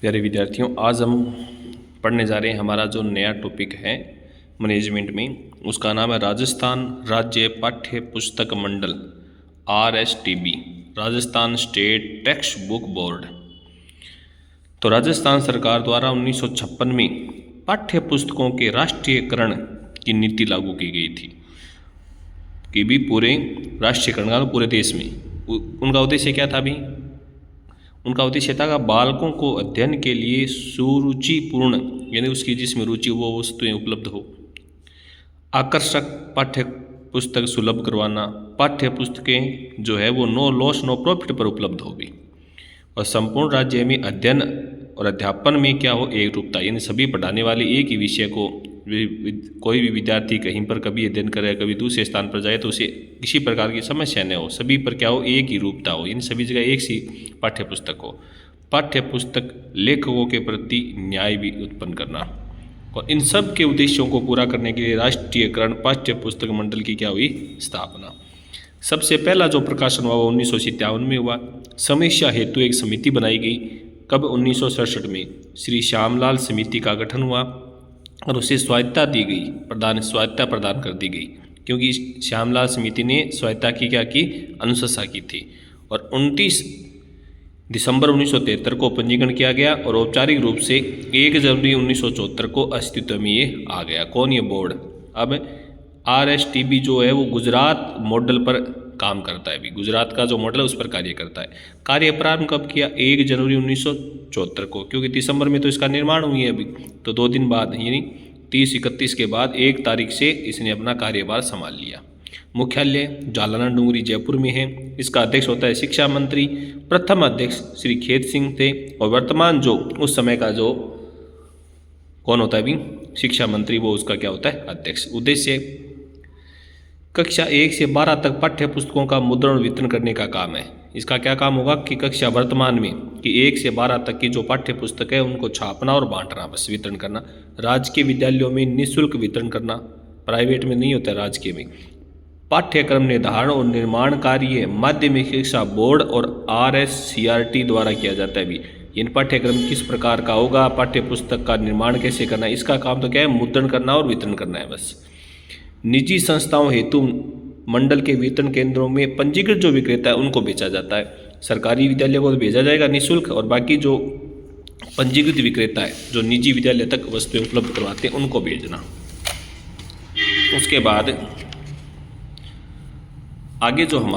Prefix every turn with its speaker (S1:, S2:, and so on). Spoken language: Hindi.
S1: प्यारे विद्यार्थियों, आज हम पढ़ने जा रहे हैं हमारा जो नया टॉपिक है मैनेजमेंट में, उसका नाम है राजस्थान राज्य पाठ्य पुस्तक मंडल RSTB, Rajasthan state text book board. तो राजस्थान सरकार द्वारा 1956 में पाठ्य पुस्तकों के राष्ट्रीयकरण की नीति लागू की गई थी कि भी पूरे राष्ट्रीयकरण का पूरे देश में। उनका उद्देश्य क्या था? भी उनका उद्देश्य था कि बालकों को अध्ययन के लिए सुरुचिपूर्ण, यानी उसकी जिसमें रुचि वो वस्तुएं उपलब्ध हो, आकर्षक पाठ्य पुस्तक सुलभ करवाना, पाठ्य पुस्तकें जो है वो नो लॉस नो प्रॉफिट पर उपलब्ध होगी, और संपूर्ण राज्य में अध्ययन और अध्यापन में क्या हो, एक रूपता, यानी सभी पढ़ाने वाले एक ही विषय को, कोई भी विद्यार्थी कहीं पर कभी अध्ययन करे, कभी दूसरे स्थान पर जाए तो उसे किसी प्रकार की समस्या न हो, सभी पर क्या हो, एक ही रूपता हो, यानी सभी जगह एक सी पाठ्य पुस्तक हो। पाठ्य पुस्तक लेखकों के प्रति न्याय भी उत्पन्न करना, और इन सब के उद्देश्यों को पूरा करने के लिए राष्ट्रीयकरण पाठ्य पुस्तक मंडल की क्या हुई, स्थापना। सबसे पहला जो प्रकाशन हुआ वो 1957 में हुआ। समीक्षा हेतु एक समिति बनाई गई। कब? 1967 में श्री श्यामलाल समिति का गठन हुआ और उसे स्वायत्ता दी गई, स्वायत्ता प्रदान कर दी गई, क्योंकि श्यामलाल समिति ने स्वायत्ता की क्या की, अनुशंसा की थी। और 29 दिसंबर 1973 को पंजीकरण किया गया और औपचारिक रूप से 1 जनवरी 1974 को अस्तित्व में ये आ गया। कौन? ये बोर्ड। अब RSTB जो है वो गुजरात मॉडल पर काम करता है। अभी गुजरात का जो मॉडल है उस पर कार्य करता है। कार्य प्रारंभ कब किया? 1 जनवरी 1974 को, क्योंकि दिसंबर में तो इसका निर्माण हुई है अभी, तो 2 दिन बाद यानी 30-31 के बाद 1 तारीख से इसने अपना कार्यभार संभाल लिया। मुख्यालय जालना डूंगरी जयपुर में है। इसका अध्यक्ष होता है शिक्षा मंत्री। प्रथम अध्यक्ष श्री खेत सिंह थे, और वर्तमान जो उस समय का जो कौन होता है अभी, शिक्षा मंत्री, वो उसका क्या होता है, अध्यक्ष। उद्देश्य कक्षा 1 से 12 तक पाठ्य पुस्तकों का मुद्रण और वितरण करने का काम है। इसका क्या काम होगा कि कक्षा वर्तमान में कि 1 से 12 तक की जो पाठ्य पुस्तक है उनको छापना और बांटना, बस वितरण करना। राजकीय विद्यालयों में निःशुल्क वितरण करना, प्राइवेट में नहीं होता, राजकीय में। पाठ्यक्रम निर्धारण और निर्माण कार्य माध्यमिक शिक्षा बोर्ड और RSCRT द्वारा किया जाता है। भी इन पाठ्यक्रम किस प्रकार का होगा, पाठ्य पुस्तक का निर्माण कैसे करना है, इसका काम तो क्या है, मुद्रण करना और वितरण करना है, बस। निजी संस्थाओं हेतु मंडल के वितरण केंद्रों में पंजीकृत जो विक्रेता है उनको बेचा जाता है। सरकारी विद्यालय को भेजा जाएगा निःशुल्क, और बाकी जो पंजीकृत विक्रेता है जो निजी विद्यालय तक वस्तुएं उपलब्ध करवाते हैं उनको भेजना। उसके बाद आगे जो हमारा